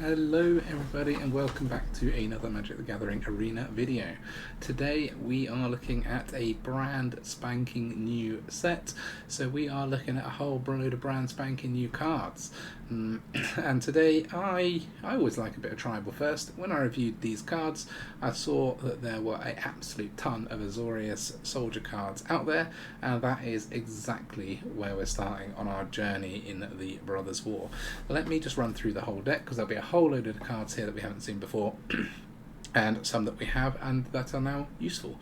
Hello everybody and welcome back to another Magic the Gathering Arena video. Today we are looking at a brand spanking new set. So we are looking at a whole load of brand spanking new cards. And today I always like a bit of tribal first. When I reviewed these cards I saw that there were an absolute ton of AZORIUS soldier cards out there, and that is exactly where we're starting on our journey in the Brothers' War. Let me just run through the whole deck because there'll be a whole load of cards here that we haven't seen before and some that we have and that are now useful.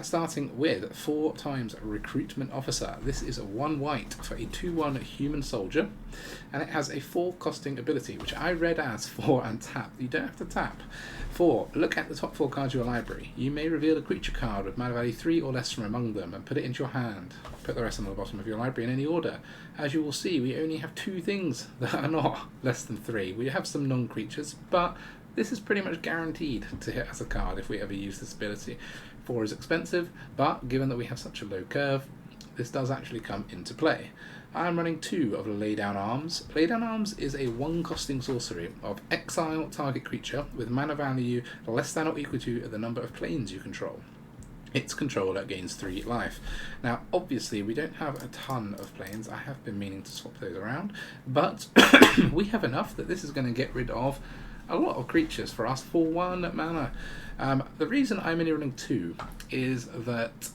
Starting with 4 times Recruitment Officer. This is a 1 white for a 2/1 human soldier, and it has a 4 costing ability, which I read as 4 and tap. You don't have to tap. 4. Look at the top 4 cards of your library. You may reveal a creature card with mana value 3 or less from among them and put it into your hand. Put the rest on the bottom of your library in any order. As you will see, we only have 2 things that are not less than 3. We have some non-creatures, but this is pretty much guaranteed to hit as a card if we ever use this ability. 4 is expensive, but given that we have such a low curve, this does actually come into play. I'm running 2 of the Laydown Arms. Laydown Arms is a 1 costing sorcery of exile target creature with mana value less than or equal to the number of planes you control. Its controller gains 3 life. Now obviously we don't have a ton of planes. I have been meaning to swap those around, but we have enough that this is going to get rid of a lot of creatures for us for 1 mana. The reason I'm only running 2 is that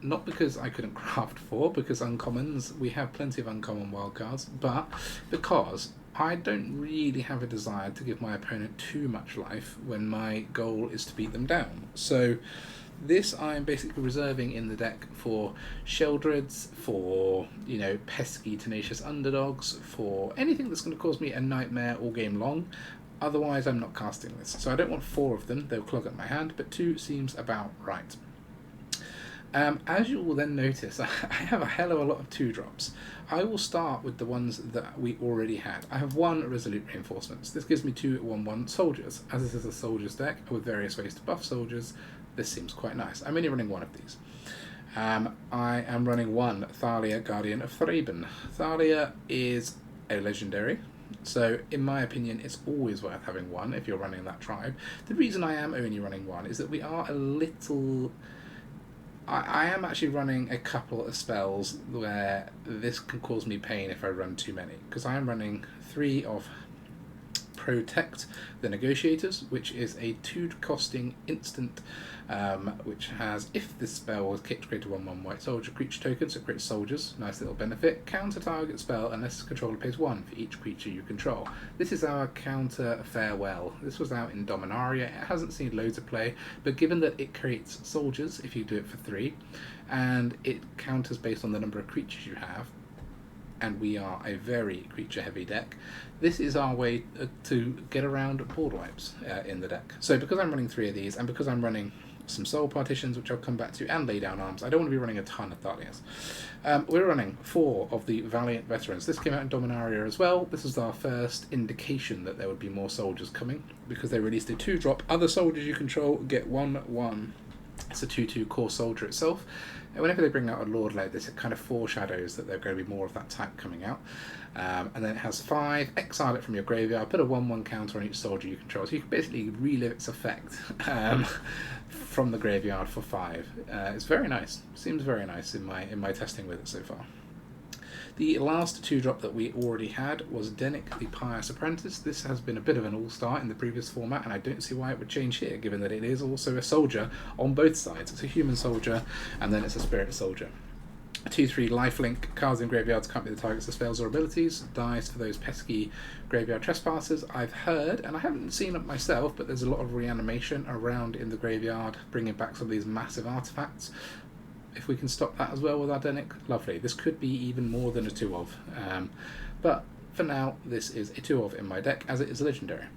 not because I couldn't craft 4, because uncommons, we have plenty of uncommon wildcards, but because I don't really have a desire to give my opponent too much life when my goal is to beat them down. So this I'm basically reserving in the deck for Sheldreds, for, you know, pesky tenacious underdogs, for anything that's going to cause me a nightmare all game long. Otherwise I'm not casting this. So I don't want 4 of them, they'll clog up my hand, but 2 seems about right. As you will then notice, I have a hell of a lot of 2-drops. I will start with the ones that we already had. I have 1 Resolute Reinforcements. This gives me 2 1/1 soldiers. As this is a soldiers deck with various ways to buff soldiers, this seems quite nice. I'm only running 1 of these. I am running 1 Thalia, Guardian of Thraben. Thalia is a legendary, so in my opinion it's always worth having 1 if you're running that tribe. The reason I am only running 1 is that we are a little... I am actually running a couple of spells where this can cause me pain if I run too many, because I am running 3 of Protect the Negotiators, which is a 2 costing instant, which has, if this spell was kicked, create a 1/1 white soldier creature token, so it creates soldiers, nice little benefit. Counter target spell unless the controller pays 1 for each creature you control. This is our counter Farewell. This was out in Dominaria. It hasn't seen loads of play, but given that it creates soldiers if you do it for 3, and it counters based on the number of creatures you have, and we are a very creature heavy deck, this is our way to get around board wipes in the deck. So because I'm running 3 of these, and because I'm running some Soul Partitions, which I'll come back to, and Laydown Arms, I don't want to be running a ton of Thalias. We're running 4 of the Valiant Veterans. This came out in Dominaria as well. This is our first indication that there would be more soldiers coming, because they released a 2-drop. Other soldiers you control get 1/1. It's a 2/2 core soldier itself. And whenever they bring out a Lord like this, it kind of foreshadows that there's going to be more of that type coming out. And then it has 5, exile it from your graveyard, put a 1/1 counter on each soldier you control. So you can basically relive its effect from the graveyard for 5. It's very nice. Seems very nice in my testing with it so far. The last 2-drop that we already had was Dennick, the Pious Apprentice. This has been a bit of an all-star in the previous format, and I don't see why it would change here, given that it is also a soldier on both sides. It's a human soldier, and then it's a spirit soldier. 2/3 lifelink, cards in graveyards can't be the targets of spells or abilities, dies for those pesky graveyard trespassers. I've heard, and I haven't seen it myself, but there's a lot of reanimation around in the graveyard, bringing back some of these massive artifacts. If we can stop that as well with our Dennick, lovely. This could be even more than a 2 of, but for now this is a 2 of in my deck, as it is legendary.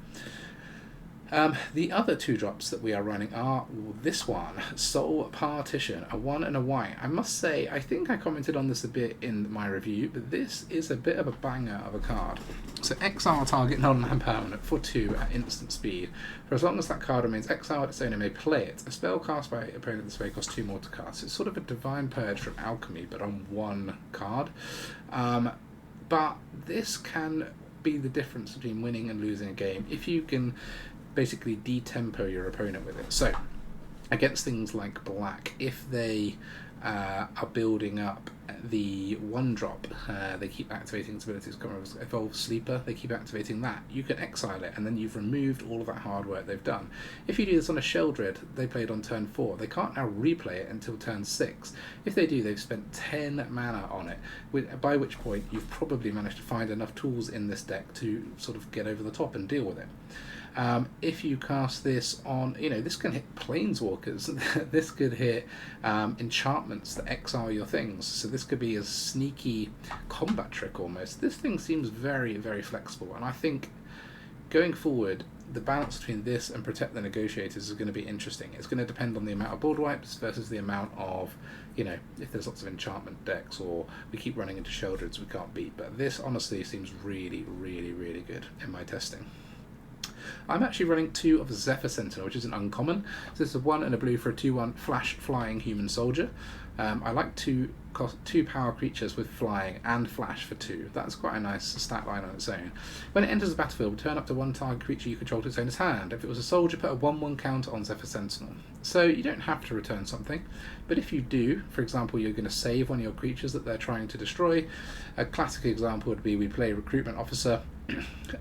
The other 2-drops that we are running are this one, Soul Partition, a 1 and a white. I must say, I think I commented on this a bit in my review, but this is a bit of a banger of a card. So exile target non-land permanent for 2 at instant speed. For as long as that card remains exiled, its owner may play it. A spell cast by opponent this way costs 2 more to cast. It's sort of a Divine Purge from Alchemy, but on 1 card. But this can be the difference between winning and losing a game, if you can basically detempo your opponent with it. So against things like black, if they are building up the 1-drop, they keep activating its abilities. Evolve Sleeper, they keep activating that. You can exile it, and then you've removed all of that hard work they've done. If you do this on a Sheldred, they played on turn 4. They can't now replay it until turn 6. If they do, they've spent 10 mana on it, by which point you've probably managed to find enough tools in this deck to sort of get over the top and deal with it. If you cast this on, this can hit planeswalkers. This could hit enchantments that exile your things. So this could be a sneaky combat trick almost. This thing seems very, very flexible, and I think going forward, the balance between this and Protect the Negotiators is going to be interesting. It's going to depend on the amount of board wipes versus the amount of, if there's lots of enchantment decks or we keep running into Sheldreds we can't beat. But this honestly seems really, really, really good in my testing. I'm actually running 2 of Zephyr Sentinel, which is an uncommon. So this is a 1 and a blue for a 2/1 flash flying human soldier. I like to cost 2 power creatures with flying and flash for 2. That's quite a nice stat line on its own. When it enters the battlefield, return up to 1 target creature you control to its owner's hand. If it was a soldier, put a 1/1 counter on Zephyr Sentinel. So you don't have to return something, but if you do, for example, you're going to save one of your creatures that they're trying to destroy. A classic example would be we play Recruitment Officer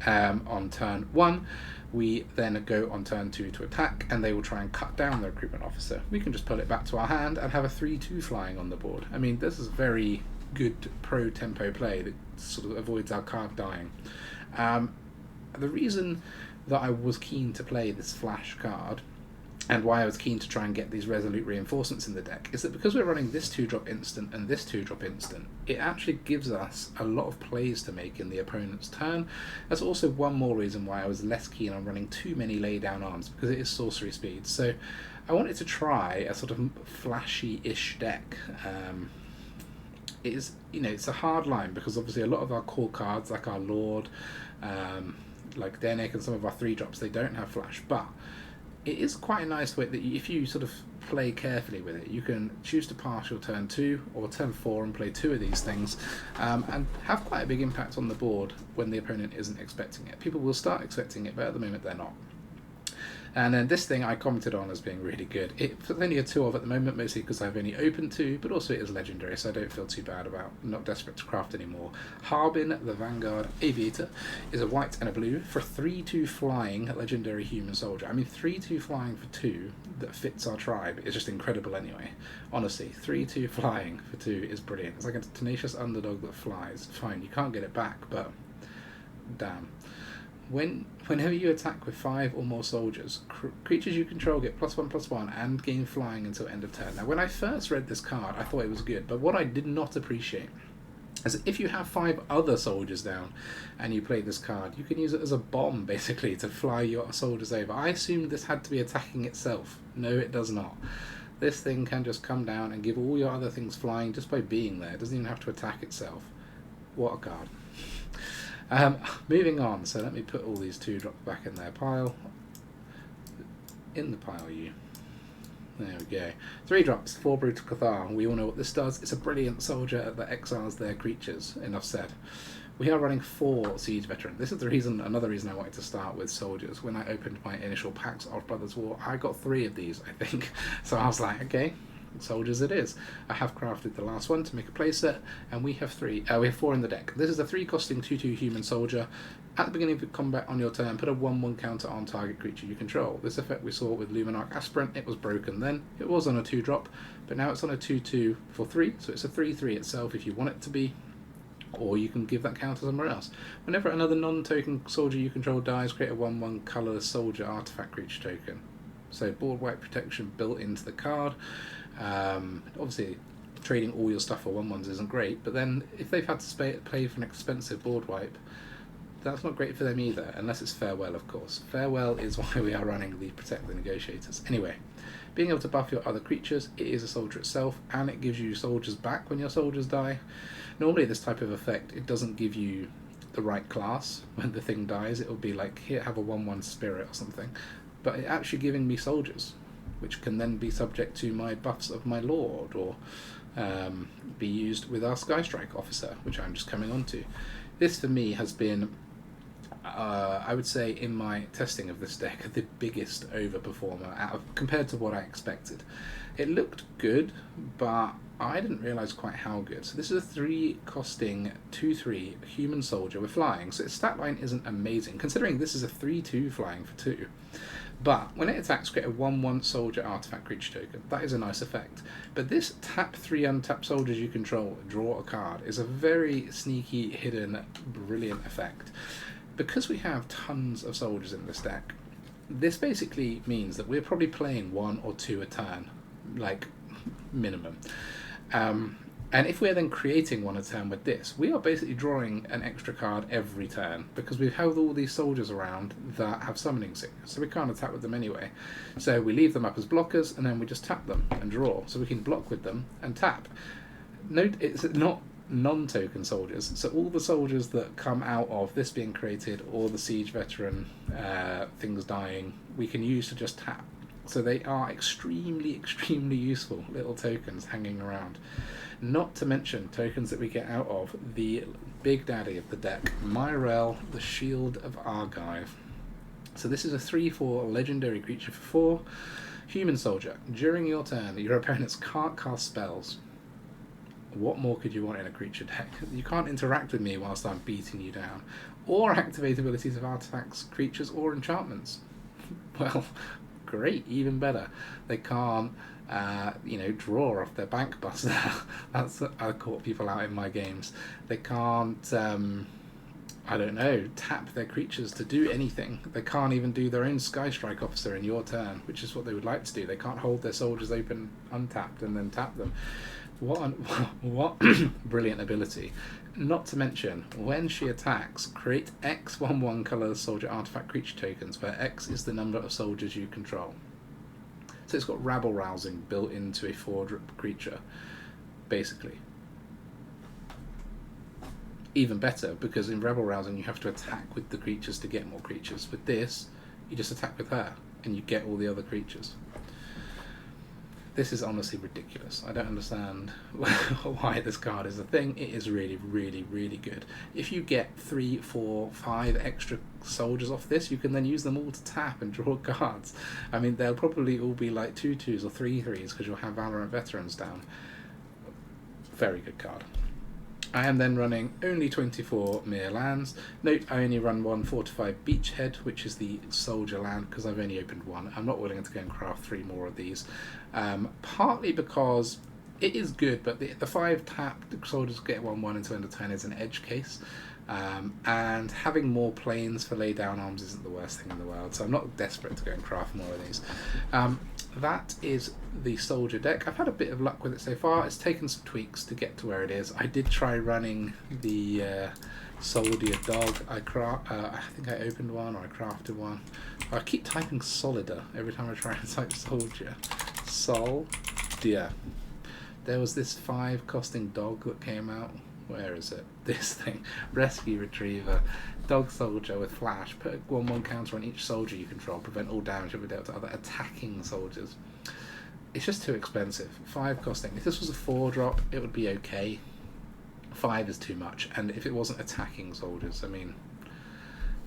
on turn 1. We then go on turn 2 to attack, and they will try and cut down the Recruitment Officer. We can just pull it back to our hand and have a 3/2 flying on the board. I mean, this is very good pro-tempo play that sort of avoids our card dying. The reason that I was keen to play this flash card, and why I was keen to try and get these Resolute Reinforcements in the deck, is that because we're running this 2-drop instant and this 2-drop instant, it actually gives us a lot of plays to make in the opponent's turn. That's also one more reason why I was less keen on running too many lay-down arms, because it is sorcery speed. So I wanted to try a sort of flashy-ish deck. It's a hard line, because obviously a lot of our core cards, like our Lord, like Dennick, and some of our 3-drops, they don't have flash, but it is quite a nice way that if you sort of play carefully with it, you can choose to pass your turn 2 or turn 4 and play 2 of these things, and have quite a big impact on the board when the opponent isn't expecting it. People will start expecting it, but at the moment they're not. And then this thing I commented on as being really good. It's only a 2 of at the moment, mostly because I've only opened 2, but also it is legendary, so I don't feel too bad about not desperate to craft anymore. Harbin, the Vanguard Aviator, is a white and a blue for 3/2 flying legendary human soldier. I mean, 3/2 flying for 2 that fits our tribe is just incredible anyway. Honestly, 3/2 flying for 2 is brilliant. It's like a tenacious underdog that flies. Fine, you can't get it back, but damn. Whenever you attack with 5 or more soldiers, creatures you control get +1/+1 and gain flying until end of turn. Now, when I first read this card, I thought it was good, but what I did not appreciate is that if you have 5 other soldiers down and you play this card, you can use it as a bomb, basically, to fly your soldiers over. I assumed this had to be attacking itself. No, it does not. This thing can just come down and give all your other things flying just by being there. It doesn't even have to attack itself. What a card. Moving on, so let me put all these 2-drops back in their pile. In the pile, you. There we go. 3-drops for Brutal Cathar. We all know what this does. It's a brilliant soldier that exiles their creatures. Enough said. We are running 4 Siege Veteran. This is another reason I wanted to start with soldiers. When I opened my initial packs of Brothers War, I got 3 of these, I think. So I was like, okay, soldiers it is. I have crafted the last one to make a playset, and we have 4 in the deck. This is a 3 costing 2/2 human soldier. At the beginning of combat on your turn, put a 1/1 counter on target creature you control. This effect we saw with Luminarch Aspirant. It was broken then. It was on a 2-drop, but now it's on a 2/2 for 3, so it's a 3/3 itself if you want it to be, or you can give that counter somewhere else. Whenever another non-token soldier you control dies, create a 1/1 colourless soldier artifact creature token. So board wipe protection built into the card. Obviously, trading all your stuff for 1/1s isn't great, but then if they've had to pay for an expensive board wipe, that's not great for them either, unless it's Farewell, of course. Farewell is why we are running the Protect the Negotiators. Anyway, being able to buff your other creatures, it is a soldier itself, and it gives you soldiers back when your soldiers die. Normally this type of effect, it doesn't give you the right class when the thing dies. It will be like, here, have a 1/1 spirit or something. But it's actually giving me soldiers, which can then be subject to my buffs of my Lord, or be used with our Skystrike Officer, which I'm just coming on to. This for me has been I would say in my testing of this deck, the biggest overperformer compared to what I expected. It looked good, but I didn't realise quite how good. So this is a 3 costing 2/3 human soldier with flying. So its stat line isn't amazing, considering this is a 3/2 flying for 2. But when it attacks, create a 1/1 soldier artifact creature token. That is a nice effect. But this tap 3 untap soldiers you control, draw a card, is a very sneaky, hidden, brilliant effect. Because we have tons of soldiers in this deck, this basically means that we're probably playing 1 or 2 a turn, like minimum. And if we're then creating 1 a turn with this, we are basically drawing an extra card every turn because we've held all these soldiers around that have summoning sickness, so we can't attack with them anyway. So we leave them up as blockers and then we just tap them and draw, so we can block with them and tap. Note it's not non-token soldiers, so all the soldiers that come out of this being created or the siege veteran things dying, we can use to just tap. So they are extremely useful little tokens hanging around. Not to mention tokens that we get out of the big daddy of the deck, Myrel, the Shield of Argive. So this is a 3/4 legendary creature for 4, human soldier. During your turn, your opponents can't cast spells. What more could you want in a creature deck? You can't interact with me whilst I'm beating you down, or activate abilities of artifacts, creatures, or enchantments. Well, great, even better. They can't, draw off their bank buster. That's I caught people out in my games. They can't, tap their creatures to do anything. They can't even do their own Skystrike Officer in your turn, which is what they would like to do. They can't hold their soldiers open untapped and then tap them. What brilliant ability. Not to mention, when she attacks, create X 1/1 colour soldier artifact creature tokens, where X is the number of soldiers you control. So it's got rabble rousing built into a 4-drop creature, basically. Even better, because in rabble rousing you have to attack with the creatures to get more creatures. With this, you just attack with her, and you get all the other creatures. This is honestly ridiculous. I don't understand why this card is a thing. It is really good. If you get 3, 4, 5 extra soldiers off this, you can then use them all to tap and draw cards. I mean, they'll probably all be like 2/2s or 3/3s because you'll have Valiant Veterans down. Very good card. I am then running only 24 mere lands. Note, I only run 1 Fortified Beachhead, which is the soldier land, because I've only opened 1. I'm not willing to go and craft 3 more of these. Partly because it is good, but the 5 tap soldiers get 1/1 until end of turn is an edge case. And having more planes for lay down arms isn't the worst thing in the world, so I'm not desperate to go and craft more of these. That is the soldier deck. I've had a bit of luck with it so far. It's taken some tweaks to get to where it is. I did try running the soldier dog. I think I opened one or I crafted one. I keep typing solider every time I try and type soldier. Soldier. There was this 5 costing dog that came out. Where is it? This thing. Rescue Retriever. Dog soldier with flash. Put a 1/1 counter on each soldier you control. Prevent all damage will be dealt to other attacking soldiers. It's just too expensive. 5 costing. If this was a 4-drop, it would be okay. 5 is too much. And if it wasn't attacking soldiers, I mean,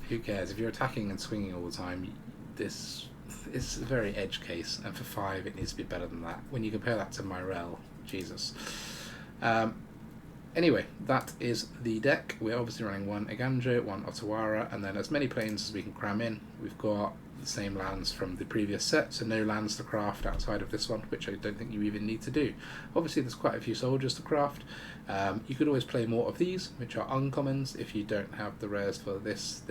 who cares? If you're attacking and swinging all the time, this is a very edge case. And for 5, it needs to be better than that. When you compare that to Myrel, Jesus. Anyway, that is the deck. We're obviously running 1 Eiganjo, 1 Otawara, and then as many planes as we can cram in. We've got the same lands from the previous set, so no lands to craft outside of this one, which I don't think you even need to do. Obviously there's quite a few soldiers to craft. You could always play more of these, which are uncommons, if you don't have the rares for this.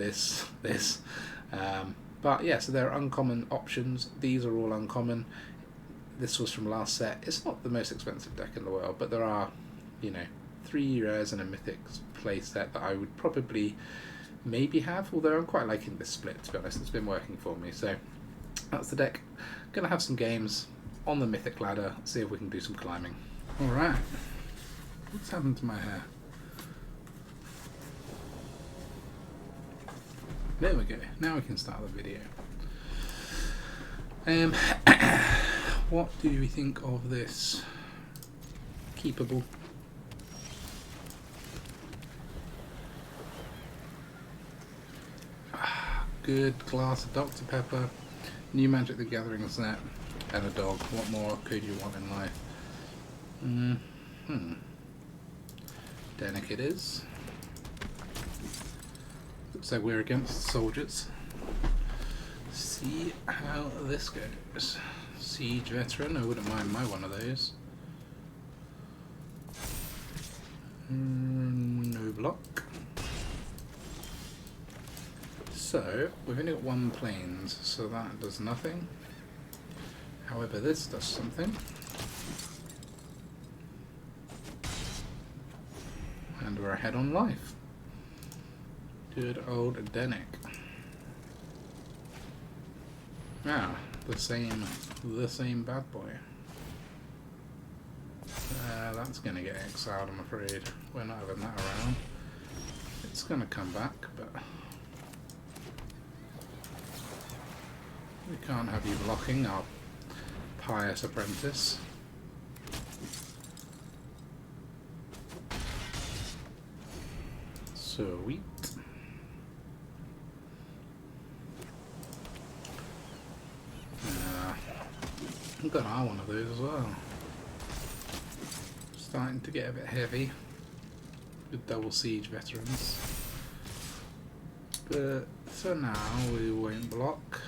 But yeah, so there are uncommon options. These are all uncommon. This was from last set. It's not the most expensive deck in the world, but there are, 3 rares and a mythic play set that I would probably maybe have, although I'm quite liking this split, to be honest. It's been working for me, so that's the deck. Gonna have some games on the mythic ladder, see if we can do some climbing. Alright, what's happened to my hair? There we go, now we can start the video. What do we think of this? Keepable. good glass of Dr. Pepper, new Magic the Gathering set, and a dog. What more could you want in life? Dennick it is. Looks like we're against soldiers. See how this goes. Siege Veteran, I wouldn't mind my one of those. No block. So, we've only got one planes, so that does nothing. However, this does something. And we're ahead on life. Good old Dennick. Ah, the same bad boy. That's going to get exiled, I'm afraid. We're not having that around. It's going to come back, but we can't have you blocking our Pious Apprentice. Sweet. We've got our one of those as well. Starting to get a bit heavy with double siege veterans. But for now we won't block.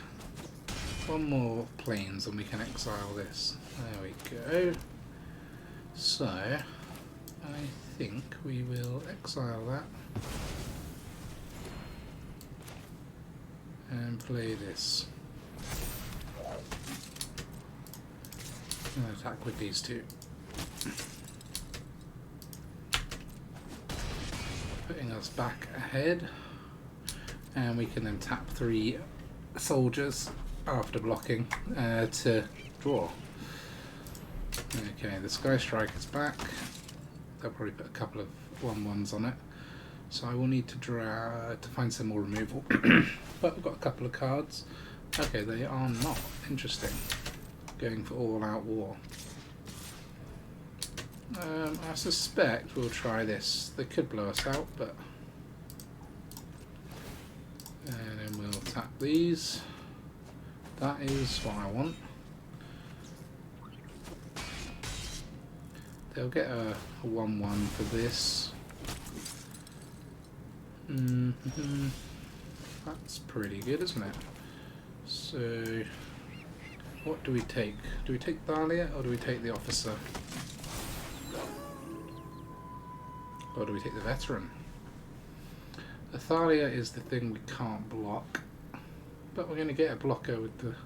One more planes and we can exile this. There we go. So I think we will exile that and play this. And attack with these two. Putting us back ahead, and we can then tap 3 soldiers after blocking to draw. Okay, the Skystrike is back. They'll probably put a couple of 1/1s on it, so I will need to find some more removal. But we've got a couple of cards. Okay, they are not. Interesting. Going for all-out war. I suspect we'll try this. They could blow us out, but... And then we'll tap these. That is what I want. They'll get a 1/1 for this. That's pretty good, isn't it? So... what do we take? Do we take Thalia or do we take the Officer? Or do we take the Veteran? The Thalia is the thing we can't block, but we're going to get a blocker with the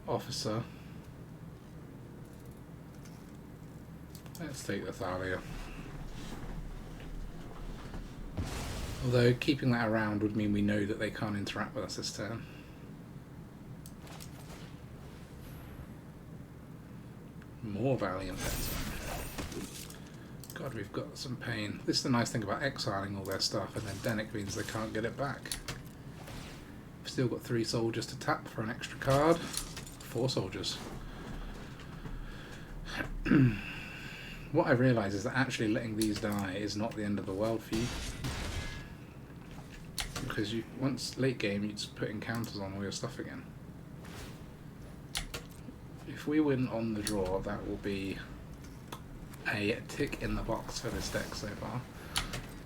Officer. Let's take the Thalia. Although keeping that around would mean we know that they can't interact with us this turn. More Valiant Veteran. God, we've got some pain. This is the nice thing about exiling all their stuff, and then Dennick means they can't get it back. We've still got 3 soldiers to tap for an extra card. 4 soldiers. What I realise is that actually letting these die is not the end of the world for you. Because once late game, you just put counters on all your stuff again. If we win on the draw, that will be a tick in the box for this deck so far.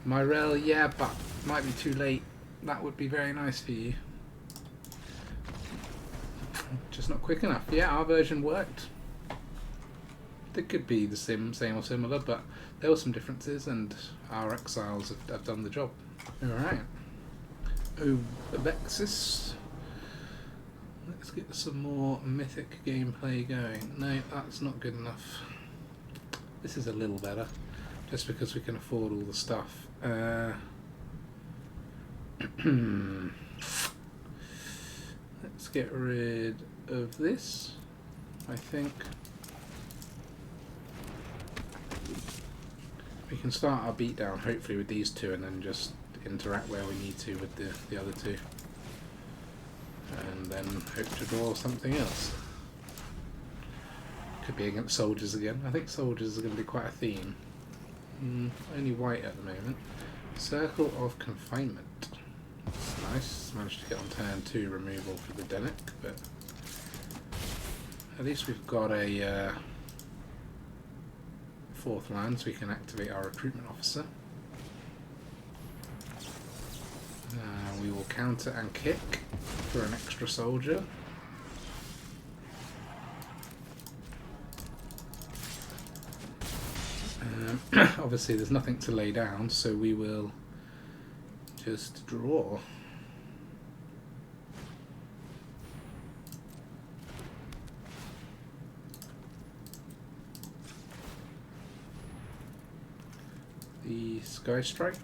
Myrel, yeah, but might be too late. That would be very nice for you. Just not quick enough. Yeah, our version worked. It could be the same or similar, but there were some differences, and our exiles have done the job. Alright. Ovexis. Let's get some more Mythic gameplay going. No, that's not good enough. This is a little better, just because we can afford all the stuff. Let's get rid of this, I think. We can start our beatdown hopefully with these 2 and then just interact where we need to with the other 2. And then hope to draw something else. Could be against soldiers again. I think soldiers are going to be quite a theme. Only white at the moment. Circle of Confinement. Let's nice. Managed to get on turn 2 removal for the Dennick, but at least we've got a 4th land so we can activate our Recruitment Officer. We will counter and kick for an extra soldier. Obviously there's nothing to lay down, so we will just draw. The Skystrike.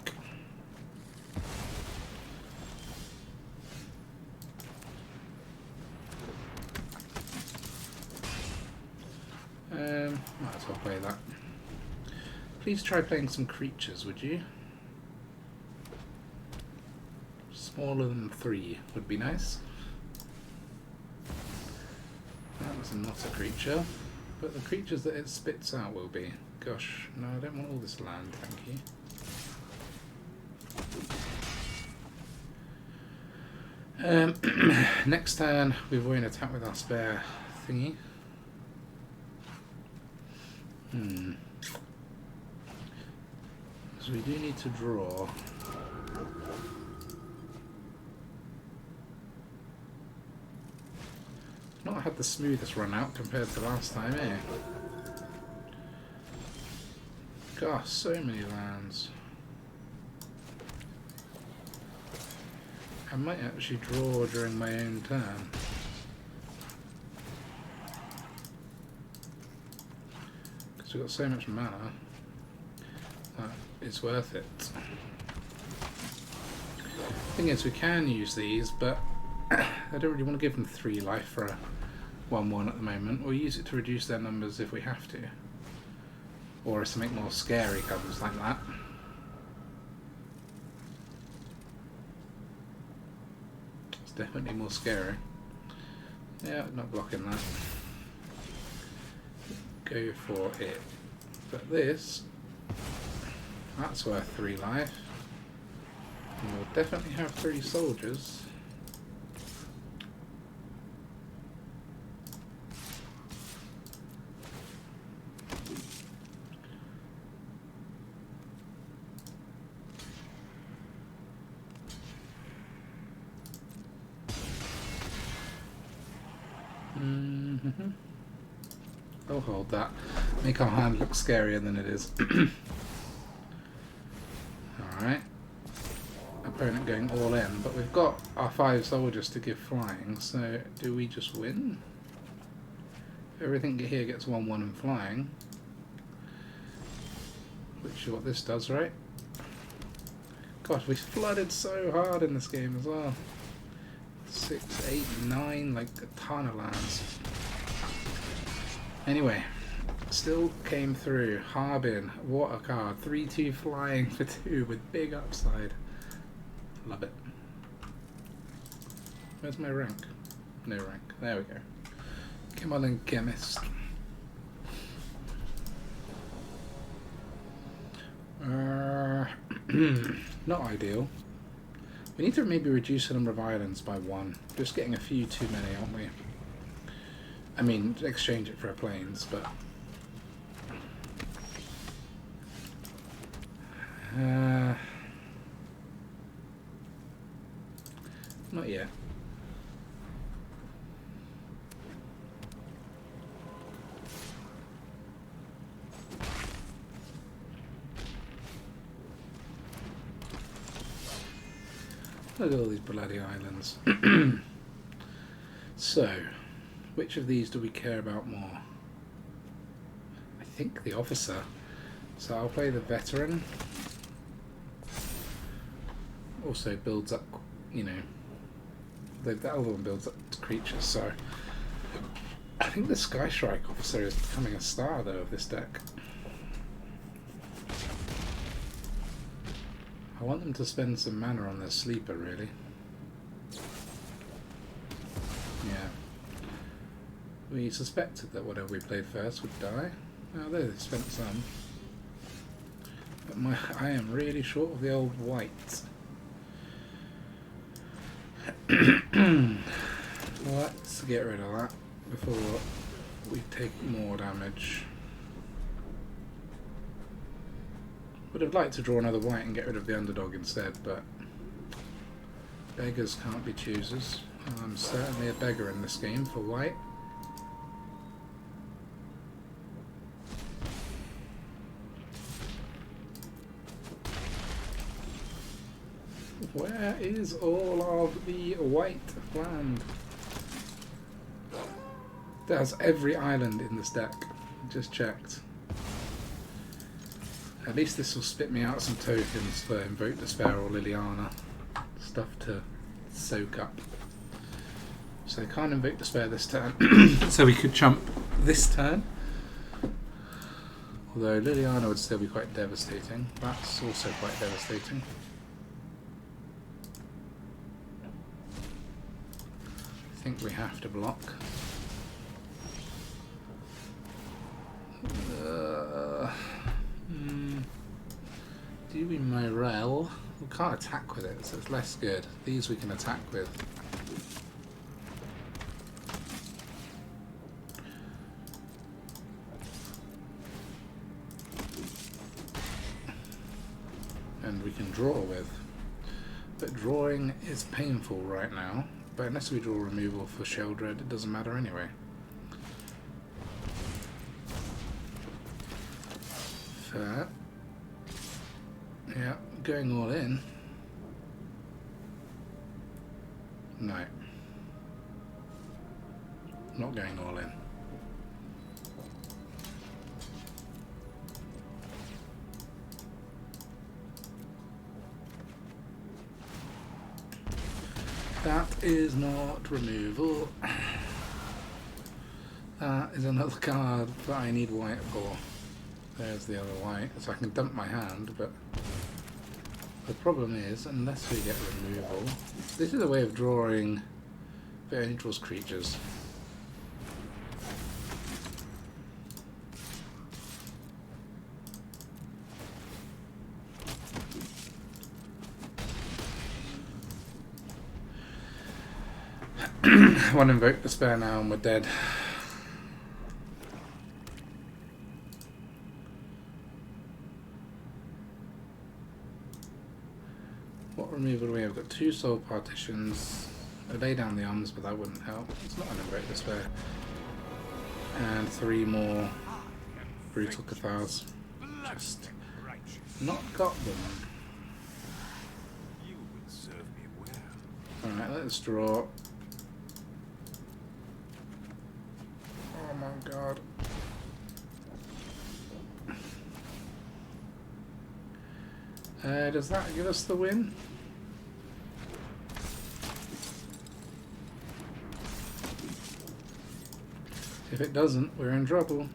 Might as well play that. Please try playing some creatures, would you? Smaller than 3 would be nice. That was not a creature, but the creatures that it spits out will be. Gosh, no, I don't want all this land, thank you. Next turn, we won't attack with our spare thingy. So we do need to draw. Not had the smoothest run out compared to last time, eh? Gosh, so many lands. I might actually draw during my own turn. Because we've got so much mana. It's worth it. Thing is, we can use these, but I don't really want to give them 3 life for a 1/1 at the moment. We'll use it to reduce their numbers if we have to. Or if something more scary comes like that. It's definitely more scary. Yeah, not blocking that. Go for it. But this, that's worth 3 life. And we'll definitely have 3 soldiers. I'll hold that. Make our hand look scarier than it is. Alright. Opponent going all in, but we've got our 5 soldiers to give flying, so do we just win? Everything here gets 1/1 and flying. Which is what this does, right? God, we flooded so hard in this game as well. 6, 8, 9, like a ton of lands. Anyway, still came through. Harbin, what a card. 3/2 flying for 2 with big upside. Love it. Where's my rank? No rank. There we go. Come on then, chemist. Not ideal. We need to maybe reduce the number of islands by 1. Just getting a few too many, aren't we? I mean, exchange it for a planes, but... not yet. Look at all these bloody islands. So, which of these do we care about more? I think the officer. So I'll play the veteran. Also builds up, you know, the other one builds up creatures, so I think the Skystrike Officer is becoming a star though of this deck. I want them to spend some mana on their sleeper, really. Yeah. We suspected that whatever we played first would die. Oh, there they spent some. But I am really short of the old white. Let's get rid of that before we take more damage. Would have liked to draw another white and get rid of the underdog instead, but beggars can't be choosers. I'm certainly a beggar in this game for white. Where is all of the white land? There's every island in this deck. Just checked. At least this will spit me out some tokens for Invoke Despair or Liliana. Stuff to soak up. So they can't Invoke Despair this turn. So we could chump this turn. Although Liliana would still be quite devastating. That's also quite devastating. I think we have to block. Do we Myrel? We can't attack with it, so it's less good. These we can attack with. And we can draw with. But drawing is painful right now. But unless we draw removal for Sheldred, it doesn't matter anyway. Fair. Yeah, going all in. No. Not going all in. That is not removal. That is another card that I need white for. There's the other white, so I can dump my hand, but the problem is, unless we get removal, this is a way of drawing, but it only draws creatures. One Invoke Despair now and we're dead. What removal do we have? We've got 2 Soul Partitions. I lay down the arms, but that wouldn't help. It's not an Invoke Despair. And 3 more Brutal Cathars. Just not got them. Alright, let's draw. Oh my god. Does that give us the win? If it doesn't, we're in trouble.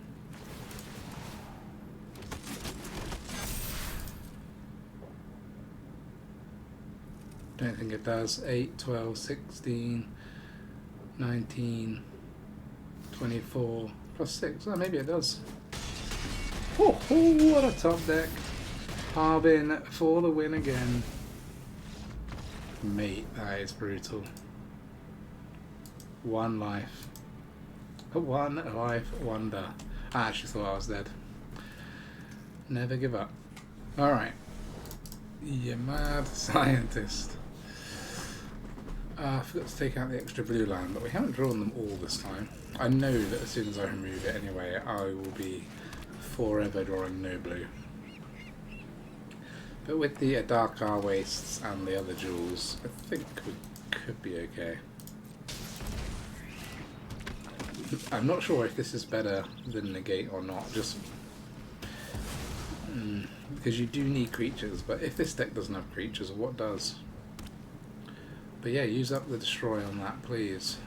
Don't think it does. 8, 12, 16, 19, 24, plus 6. Oh, maybe it does. Oh, what a top deck. Harbin for the win again. Mate, that is brutal. 1 life. A 1 life wonder. I actually thought I was dead. Never give up. Alright. You mad scientist. I forgot to take out the extra blue land, but we haven't drawn them all this time. I know that as soon as I remove it anyway, I will be forever drawing no blue. But with the Adarkar Wastes and the other jewels, I think we could be okay. I'm not sure if this is better than Negate or not, just because you do need creatures, but if this deck doesn't have creatures, what does? But yeah, use up the Destroy on that, please.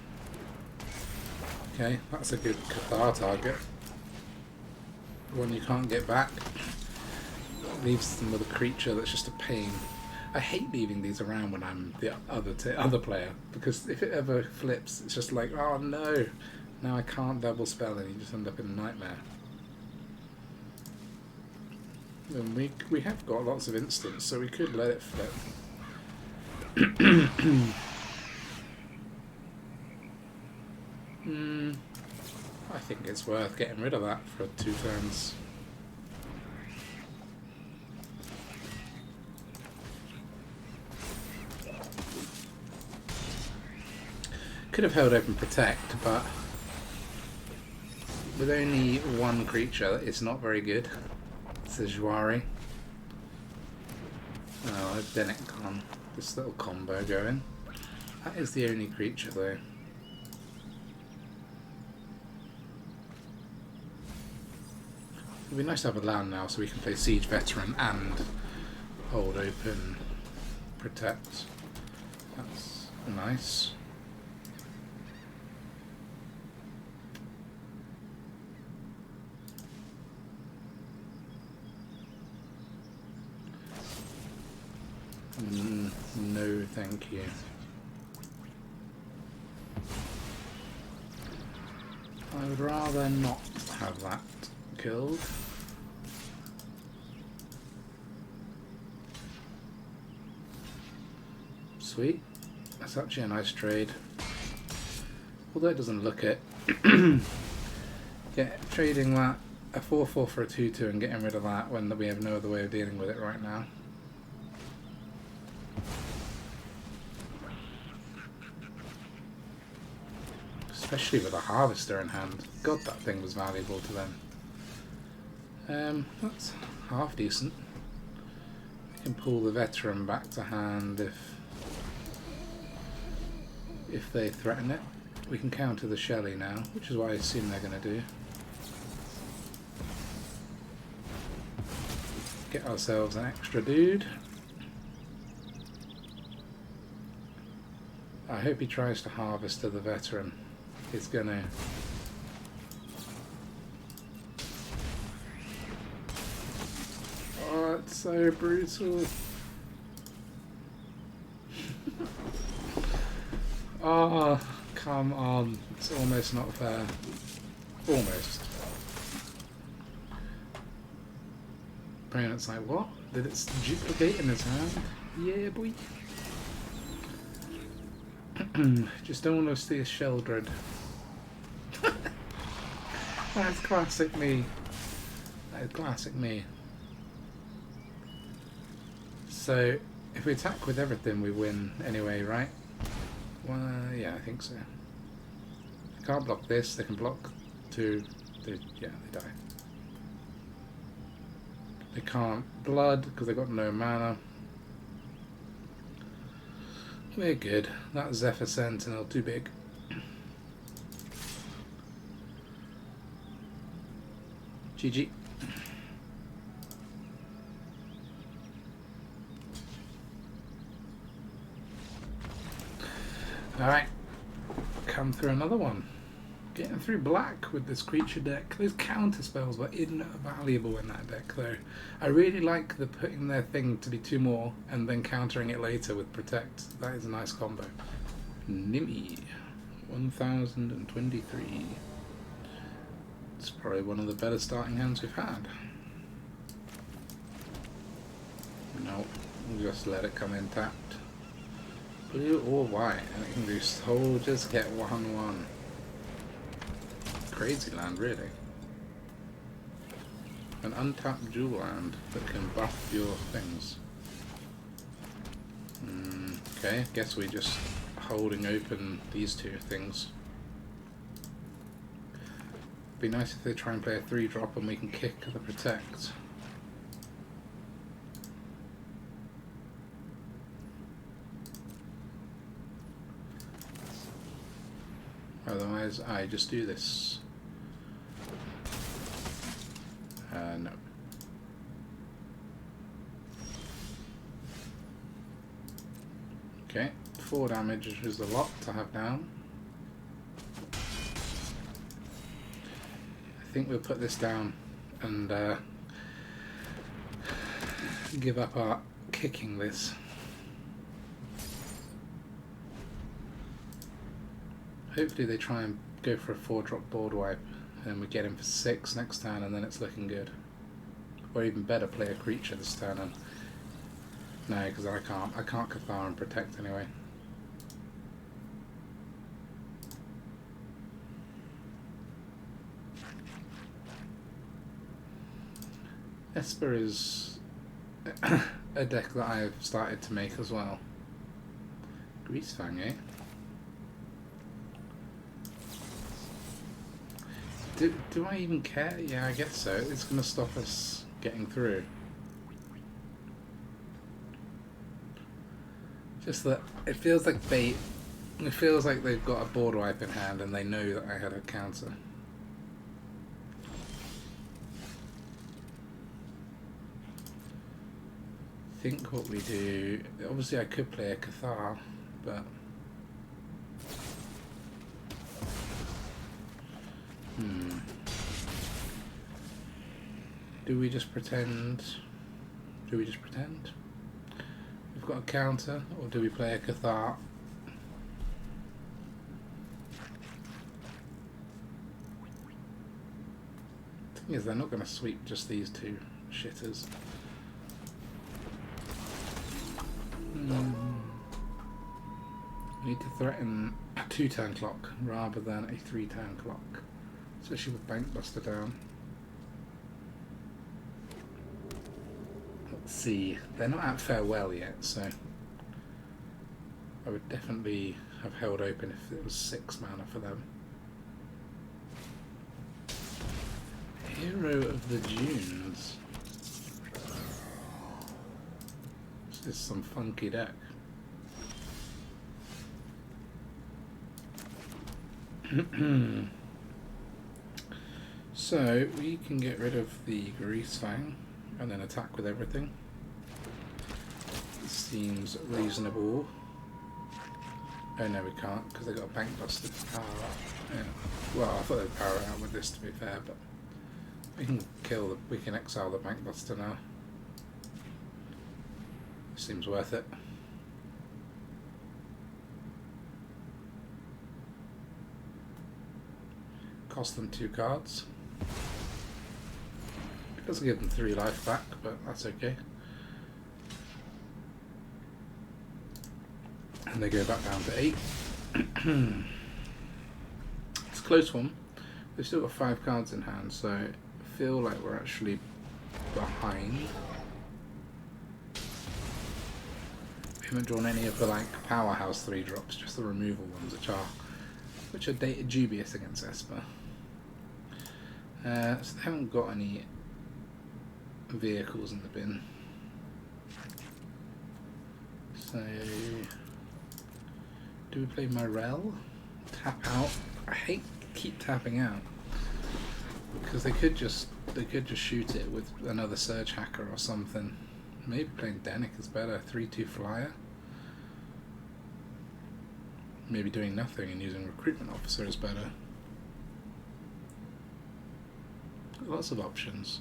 Okay, that's a good Cathar target. One you can't get back. Leaves them with a creature that's just a pain. I hate leaving these around when I'm the other player, because if it ever flips, it's just like, oh no, now I can't double spell and you just end up in a nightmare. And we have got lots of instants, so we could let it flip. I think it's worth getting rid of that for 2 turns. Could have held open Protect, but with only 1 creature, it's not very good. It's a Jouari. Oh, Dennick on this little combo going. That is the only creature though. It'd be nice to have a land now so we can play Siege Veteran and hold open Protect. That's nice. No, thank you. I would rather not have that killed. Sweet. That's actually a nice trade. Although it doesn't look it. Trading that, a 4/4 for a 2/2 and getting rid of that when we have no other way of dealing with it right now. Especially with a Harvester in hand. God, that thing was valuable to them. That's half decent. We can pull the Veteran back to hand if they threaten it. We can counter the Shelley now, which is what I assume they're going to do. Get ourselves an extra dude. I hope he tries to harvest to the Veteran. He's gonna. Oh, it's so brutal. Oh, come on. It's almost not fair. Almost. Opponent's like, what? Did it duplicate in his hand? Yeah, boy. Just don't want to see a Sheldred. That's classic me. That is classic me. So, if we attack with everything, we win anyway, right? Well, yeah, I think so. They can't block this. They can block 2. Yeah, they die. They can't blood because they've got no mana. We're good. That Zephyr Sentinel, too big. GG. Alright. Come through another one. Getting through black with this creature deck. Those counter spells were invaluable in that deck though. I really like the putting their thing to be 2 more and then countering it later with Protect. That is a nice combo. Nimmy. 1023. It's probably one of the better starting hands we've had. No, we'll just let it come in tapped. Blue or white, and it can do soldiers get 1/1. Crazy land, really. An untapped dual land that can buff your things. Okay, guess we're just holding open these 2 things. Be nice if they try and play a 3-drop and we can kick the Protect. Otherwise, I just do this. No. Okay, 4 damage is a lot to have down. I think we'll put this down and give up our kicking this. Hopefully they try and go for a 4-drop board wipe and we get him for 6 next turn and then it's looking good. Or even better, play a creature this turn and... No, because I can't Cathar and Protect anyway. Esper is a deck that I've started to make as well. Greasefang, eh? Do I even care? Yeah, I guess so. It's going to stop us getting through. Just that it feels like it feels like they've got a board wipe in hand and they know that I had a counter. I think what we do, obviously I could play a Cathar, but do we just pretend? We've got a counter, or do we play a Cathar? The thing is, they're not going to sweep just these two shitters. We need to threaten a 2-turn clock rather than a 3-turn clock, especially with Bankbuster down. Let's see, they're not at farewell yet, so I would definitely have held open if it was 6 mana for them. Hero of the Dunes. This is some funky deck. So we can get rid of the Greasefang and then attack with everything. Seems reasonable. Oh no, we can't because they got a Bankbuster to power up. Yeah. Well, I thought they'd power it out with this, to be fair, but we can we can exile the Bankbuster now. Seems worth it. Cost them 2 cards. It doesn't give them 3 life back, but that's okay. And they go back down to 8. It's a close one. They've still got 5 cards in hand, so I feel like we're actually behind. We haven't drawn any of the powerhouse 3-drops, just the removal ones, which are dubious against Esper. So they haven't got any vehicles in the bin. So do we play Myrel? Tap out. I hate to keep tapping out because they could just shoot it with another Surge Hacker or something. Maybe playing Dennick is better. 3/2 flyer. Maybe doing nothing and using Recruitment Officer is better. Lots of options.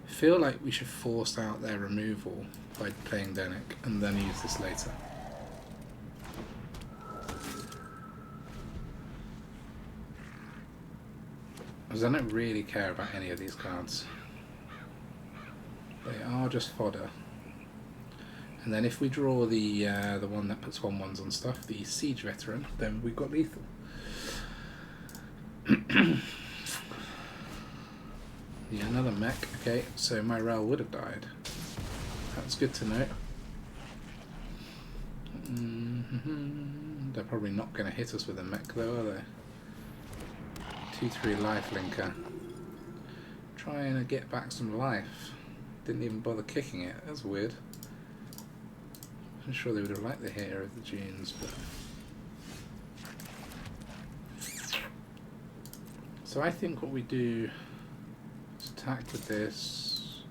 I feel like we should force out their removal by playing Dennick and then use this later. Because I don't really care about any of these cards. They are just fodder. And then if we draw the one that puts 1/1s on stuff, the Siege Veteran, then we've got lethal. Yeah, another mech. Okay, so Myrel would have died. That's good to know. They're probably not going to hit us with a mech though, are they? 2/3 lifelinker. Trying to get back some life. Didn't even bother kicking it. That's weird. I'm sure they would have liked the Hero of the Dunes, but... So I think what we do is attack with this.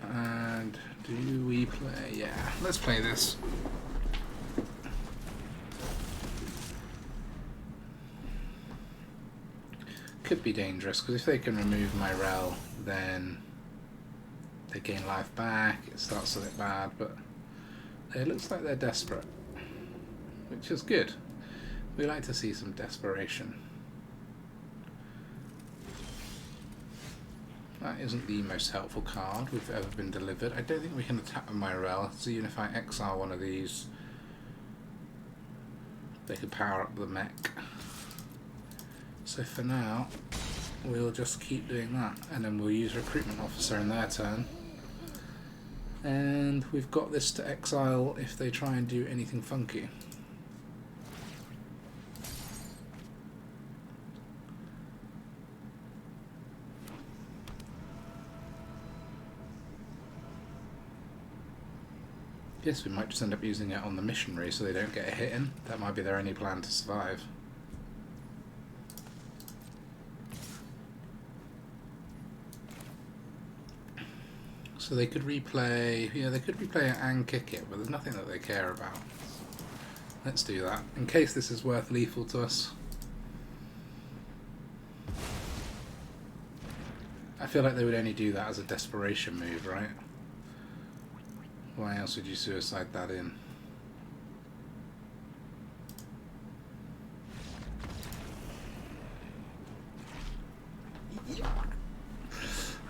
And do we play? Yeah, let's play this. Could be dangerous because if they can remove Myrel, then they gain life back. It starts a bit bad, but it looks like they're desperate, which is good. We like to see some desperation. That isn't the most helpful card we've ever been delivered. I don't think we can attack with Myrel, so even if I exile one of these, they could power up the mech. So So for now, we'll just keep doing that, and then we'll use Recruitment Officer in their turn. And we've got this to exile if they try and do anything funky. Guess we might just end up using it on the missionary so they don't get a hit in. That might be their only plan to survive. So they could replay, yeah, they could replay it and kick it, but there's nothing that they care about. Let's do that, in case this is worth lethal to us. I feel like they would only do that as a desperation move, right? Why else would you suicide that in?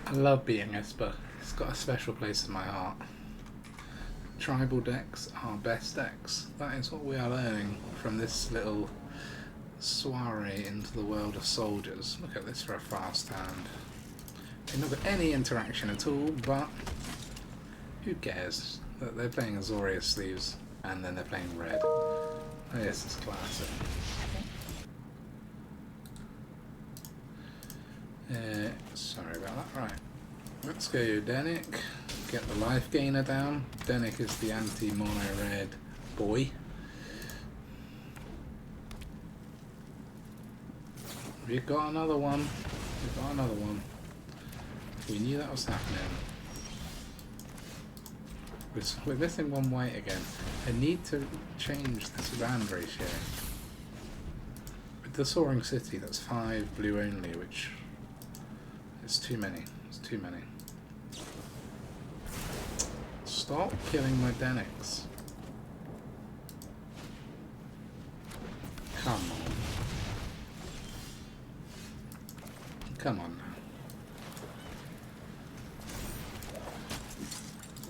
I love being Esper. It's got a special place in my heart. Tribal decks are best decks. That is what we are learning from this little soiree into the world of soldiers. Look at this for a fast hand. They've not got any interaction at all, but who cares? They're playing AZORIUS sleeves and then they're playing red. Oh, this is classic. Sorry about that. Right. Let's go Dennick. Get the life gainer down. Dennick is the anti-mono red boy. We've got another one. We've got another one. We knew that was happening. We're missing one white again. I need to change this land ratio. With the Soaring City, that's 5 blue only, which is too many. It's too many. Stop killing my Dennicks. Come on. Come on now.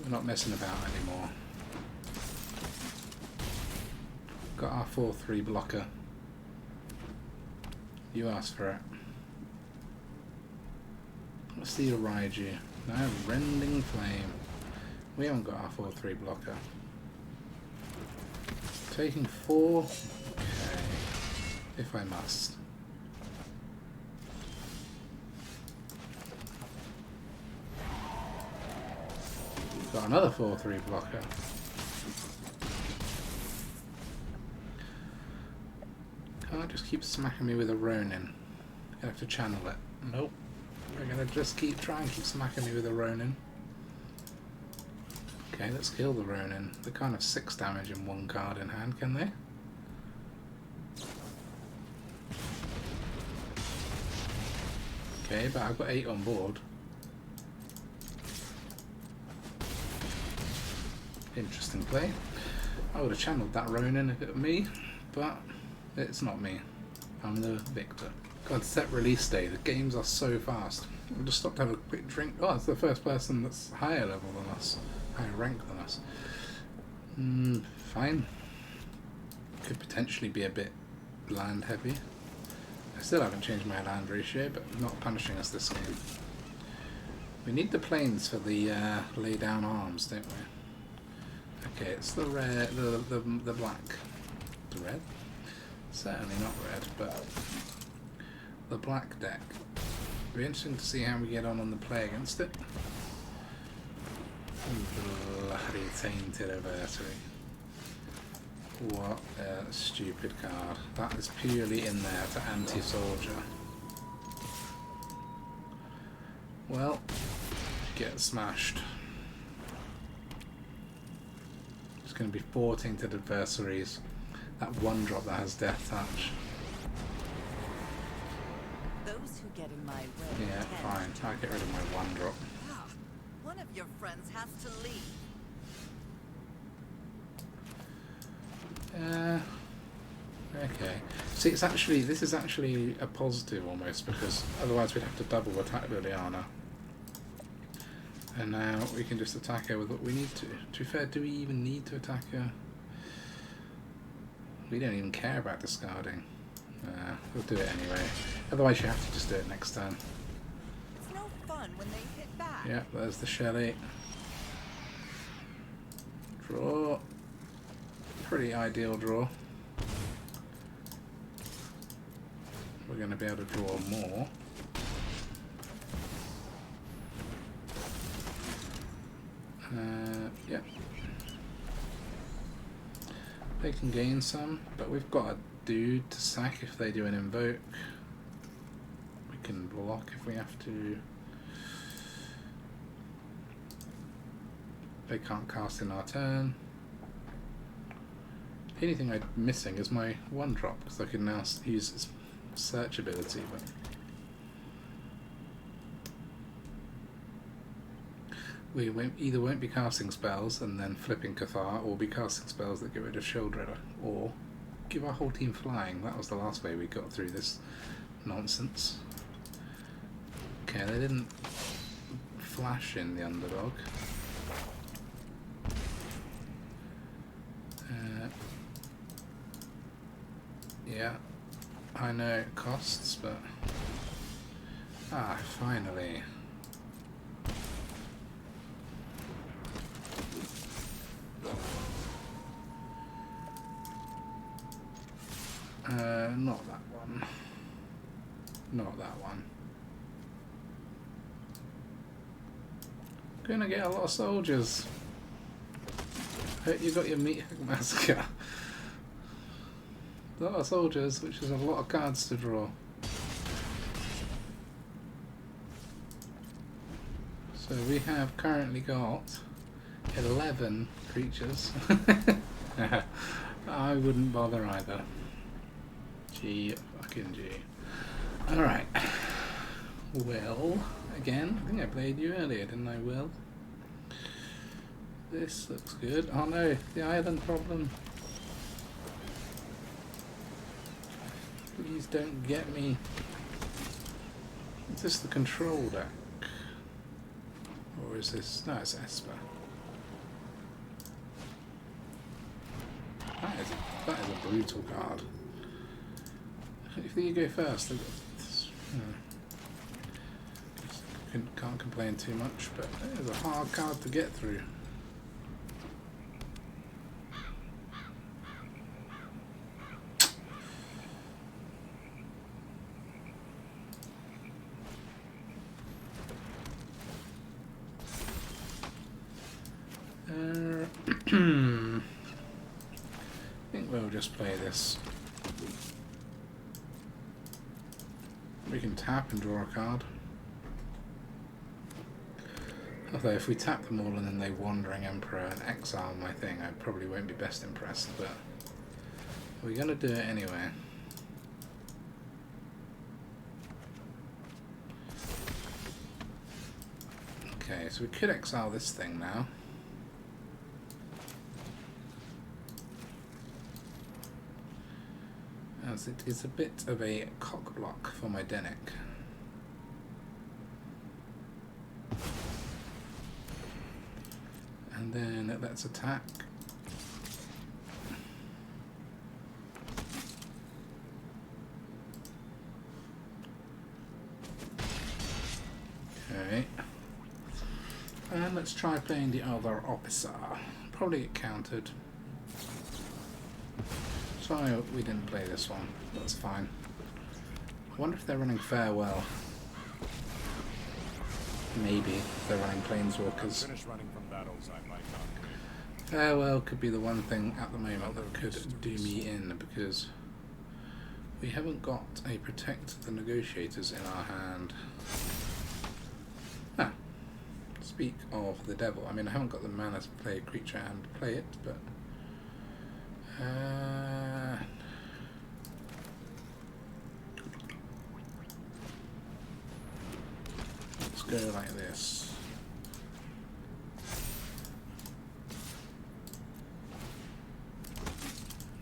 We're not messing about anymore. Got our 4-3 blocker. You asked for it. Let's see your Raiju. No, Rending Flame. We haven't got our 4-3 blocker. Taking 4. Okay. If I must. Got another 4-3 blocker. Can't just keep smacking me with a Ronin. I have to channel it. Nope. We're gonna just try and keep smacking me with a Ronin. Okay, let's kill the Ronin. They're kind of 6 damage in 1 card in hand, can they? Okay, but I've got 8 on board. Interesting play. I would have channeled that Ronin if it were me, but it's not me. I'm the victor. God, set release day. The games are so fast. We'll just stop to have a quick drink. Oh, it's the first person that's higher level than us. Higher rank than us. Fine. Could potentially be a bit land heavy. I still haven't changed my land ratio, but not punishing us this game. We need the planes for the lay down arms, don't we? Okay, it's the red, the black. The red? Certainly not red, but the black deck. It'll be interesting to see how we get on the play against it. Bloody tainted adversary. What a stupid card. That is purely in there to anti-soldier. Well, get smashed. It's going to be 4 tainted adversaries. That 1 drop that has death touch. Those who get in my way. Yeah, fine. I'll get rid of my 1 drop. One of your friends has to leave. Okay. See, this is actually a positive almost, because otherwise we'd have to double attack Liliana. And now we can just attack her with what we need to. To be fair, do we even need to attack her? We don't even care about discarding. We'll do it anyway. Otherwise you have to just do it next turn. It's no fun when they hit back. Yeah, there's the Shelley. Draw. Pretty ideal draw. We're going to be able to draw more. Yeah. They can gain some, but we've got a dude to sack if they do an invoke. We can block if we have to. They can't cast in our turn. The only thing I'm missing is my 1-drop, because I can now use its search ability. But we won't be casting spells and then flipping Cathar, or be casting spells that get rid of Shield Ritter, or give our whole team flying. That was the last way we got through this nonsense. Okay, they didn't flash in the underdog. Yeah, I know it costs, but finally. Not that one. Not that one. Gonna get a lot of soldiers. Hope you got your Mythic Massacre. A lot of soldiers, which is a lot of cards to draw. So we have currently got 11 creatures. I wouldn't bother either. G fucking G. Alright. Will, again, I think I played you earlier, didn't I, Will? This looks good. Oh no, the island problem. Please don't get me. Is this the control deck? Or is this... No, it's Esper. That is a brutal card. If you go first, can't complain too much, but it is a hard card to get through. I think we'll just play this. We can tap and draw a card. Although if we tap them all and then they Wandering Emperor and exile my thing, I probably won't be best impressed, but we're going to do it anyway. Okay, so we could exile this thing now. As it is a bit of a cock block for my Dennick. And then let's attack. Okay. And let's try playing the other officer. Probably get countered. Sorry we didn't play this one. That's fine. I wonder if they're running Farewell. Maybe if they're running Planeswalkers. Farewell could be the one thing at the moment that could do me in, because we haven't got a Protect the Negotiators in our hand. Ah, speak of the devil. I mean, I haven't got the mana to play a creature and play it, but let's go like this.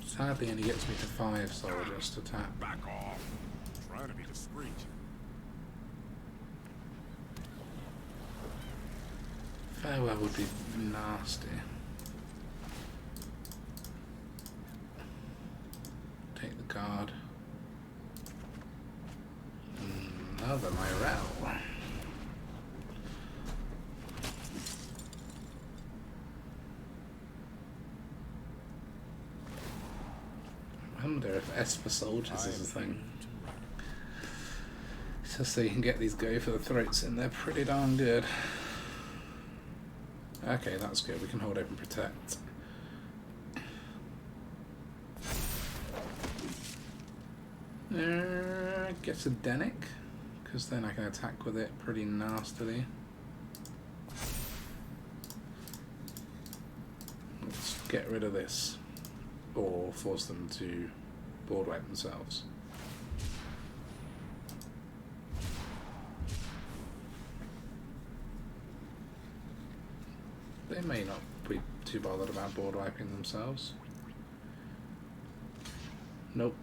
Sadly, only gets me to 5 soldiers to tap. Back off. I'm trying to be discreet. Farewell would be nasty. Take the card. So if Esper soldiers is a thing, just so you can get these go for the throats in, they're pretty darn good. Okay, that's good. We can hold open protect. Get a Dennick, because then I can attack with it pretty nastily. Let's get rid of this, or force them to board wipe themselves. They may not be too bothered about board wiping themselves. Nope.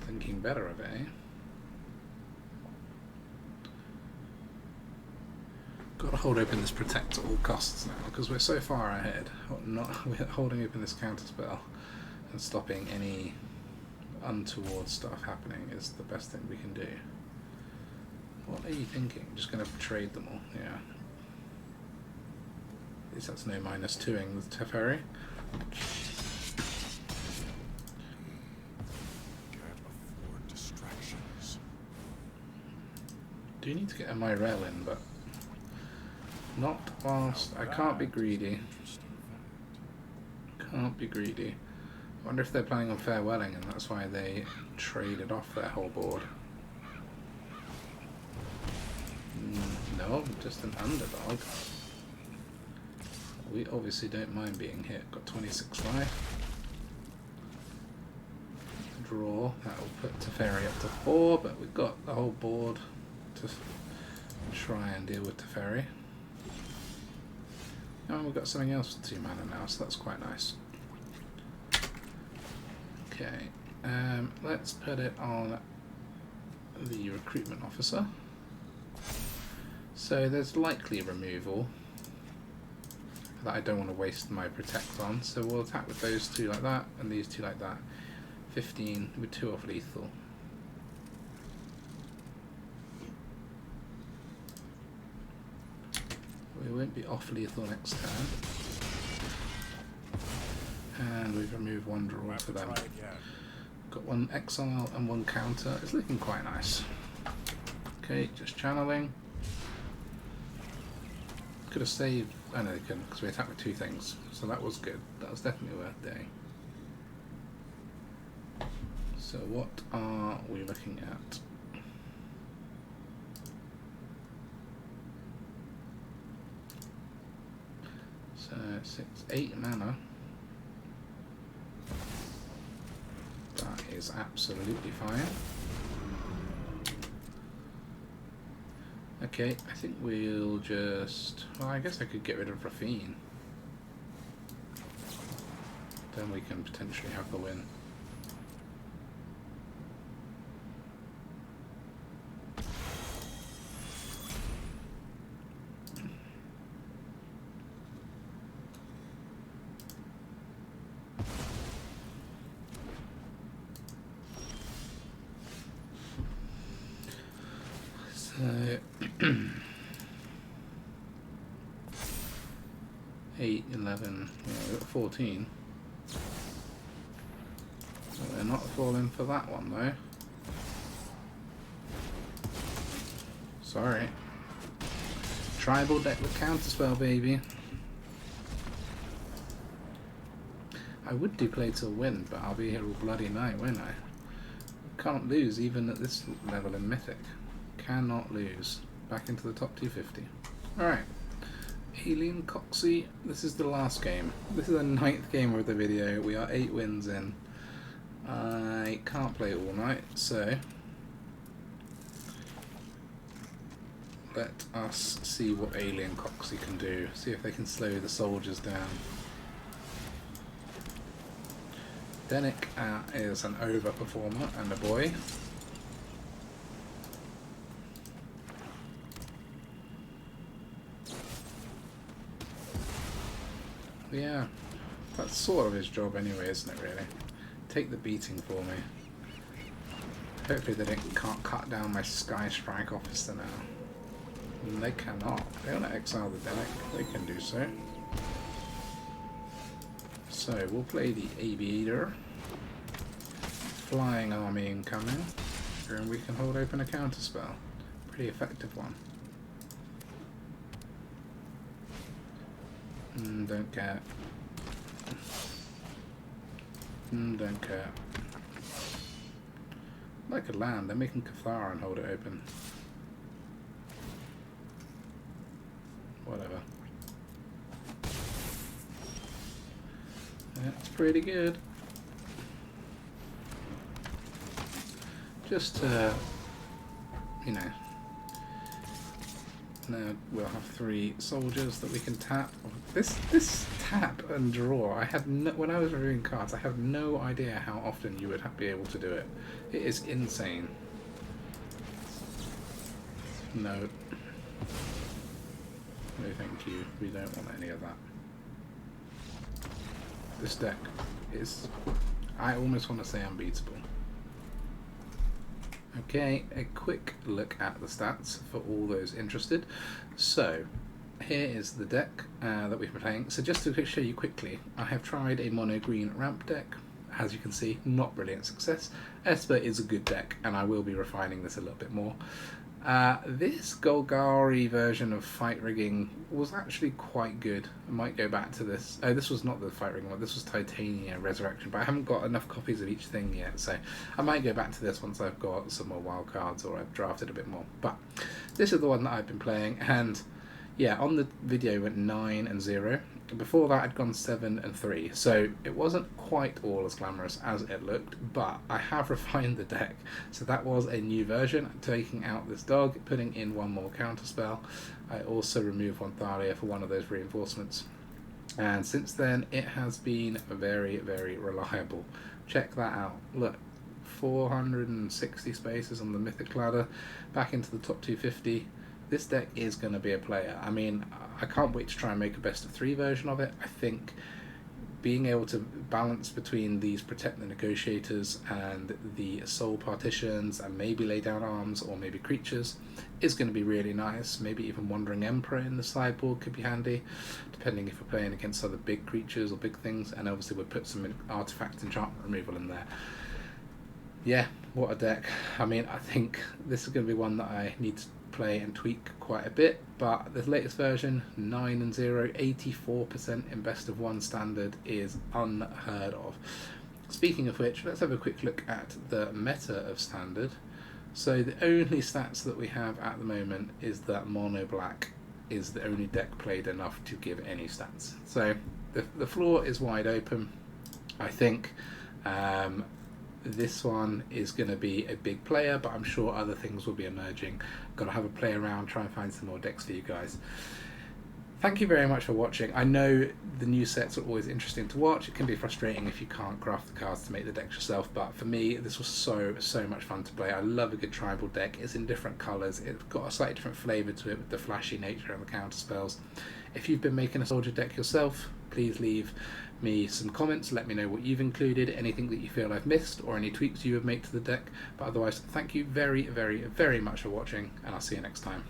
Thinking better of it, eh? Got to hold open this protect at all costs now, because we're so far ahead. We're holding open this counterspell and stopping any untoward stuff happening is the best thing we can do. What are you thinking? Just going to trade them all? Yeah. At least that's no -2ing with Teferi. Do need to get a Myrel in, but not whilst I can't be greedy. Can't be greedy. I wonder if they're planning on farewelling and that's why they traded off their whole board. No, just an underdog. We obviously don't mind being hit. Got 26 life. Draw. That will put Teferi up to 4, but we've got the whole board to try and deal with Teferi. Oh, we've got something else for 2 mana now, so that's quite nice. Okay, let's put it on the Recruitment Officer. So there's likely removal that I don't want to waste my protect on, so we'll attack with those 2 like that, and these 2 like that. 15 with 2 off lethal. We won't be off lethal next turn. And we've removed 1 draw for them. Got 1 exile and 1 counter. It's looking quite nice. Okay, just channeling. Could have saved. Oh no, they couldn't because we attacked with 2 things. So that was good. That was definitely worth doing. So what are we looking at? So 8 mana. That is absolutely fine. Okay, I think we'll just... Well, I guess I could get rid of Rafine. Then we can potentially have the win. So 8, 11, yeah, we've got 14. So they're not falling for that one though. Sorry. Tribal deck with counterspell, baby. I would do play till win, but I'll be here all bloody night, won't I? Can't lose even at this level in Mythic. Cannot lose. Back into the top 250. Alright. Alien Coxie. This is the last game. This is the 9th game of the video. We are 8 wins in. I can't play all night, so let us see what Alien Coxie can do. See if they can slow the soldiers down. Dennick is an overperformer and a boy. Yeah, that's sort of his job anyway, isn't it, really? Take the beating for me. Hopefully they can't cut down my Skystrike Officer now. And they cannot. They want to exile the Dennick. They can do so. So we'll play the Aviator. Flying army incoming. And we can hold open a counterspell. Pretty effective one. Don't care. Don't care. I could land. They're making Cathar and hold it open. Whatever. That's pretty good. Just to, you know, now we'll have 3 soldiers that we can tap. This tap and draw, I had no, when I was reviewing cards, I have no idea how often you would be able to do it. It is insane. No. No thank you, we don't want any of that. This deck is, I almost want to say unbeatable. Okay, a quick look at the stats for all those interested. So, here is the deck that we've been playing. So just to show you quickly, I have tried a mono green ramp deck. As you can see, not brilliant success. Esper is a good deck, and I will be refining this a little bit more. This Golgari version of fight rigging was actually quite good. I might go back to this. Oh, this was not the fight rigging one, this was Titania Resurrection, but I haven't got enough copies of each thing yet, so I might go back to this once I've got some more wild cards or I've drafted a bit more. But this is the one that I've been playing, and yeah, on the video it went 9 and 0. Before that I'd gone 7 and 3, so it wasn't quite all as glamorous as it looked, but I have refined the deck. So that was a new version, taking out this dog, putting in 1 more counterspell. I also removed 1 Thalia for 1 of those reinforcements, and since then it has been very, very reliable. Check that out. Look, 460 spaces on the Mythic ladder, back into the top 250. This deck is going to be a player. I mean, I can't wait to try and make a best of 3 version of it. I think being able to balance between these Protect the Negotiators and the Soul Partitions and maybe lay down arms or maybe creatures is going to be really nice. Maybe even Wandering Emperor in the sideboard could be handy, depending if we're playing against other big creatures or big things. And obviously we'll put some artifact enchantment removal in there. Yeah, what a deck. I mean, I think this is going to be one that I need to play and tweak quite a bit, but the latest version, 9 and 0, 84% in best of 1 standard is unheard of. Speaking of which, let's have a quick look at the meta of standard. So the only stats that we have at the moment is that mono black is the only deck played enough to give any stats. So the floor is wide open. I think this one is going to be a big player, but I'm sure other things will be emerging. Got to have a play around, try and find some more decks for you guys. Thank you very much for watching. I know the new sets are always interesting to watch. It can be frustrating if you can't craft the cards to make the decks yourself, but for me this was so much fun to play. I love a good tribal deck. It's in different colours. It's got a slightly different flavour to it with the flashy nature and the counter spells. If you've been making a soldier deck yourself, please leave me some comments, let me know what you've included, anything that you feel I've missed, or any tweaks you would make to the deck. But otherwise, thank you very much for watching, and I'll see you next time.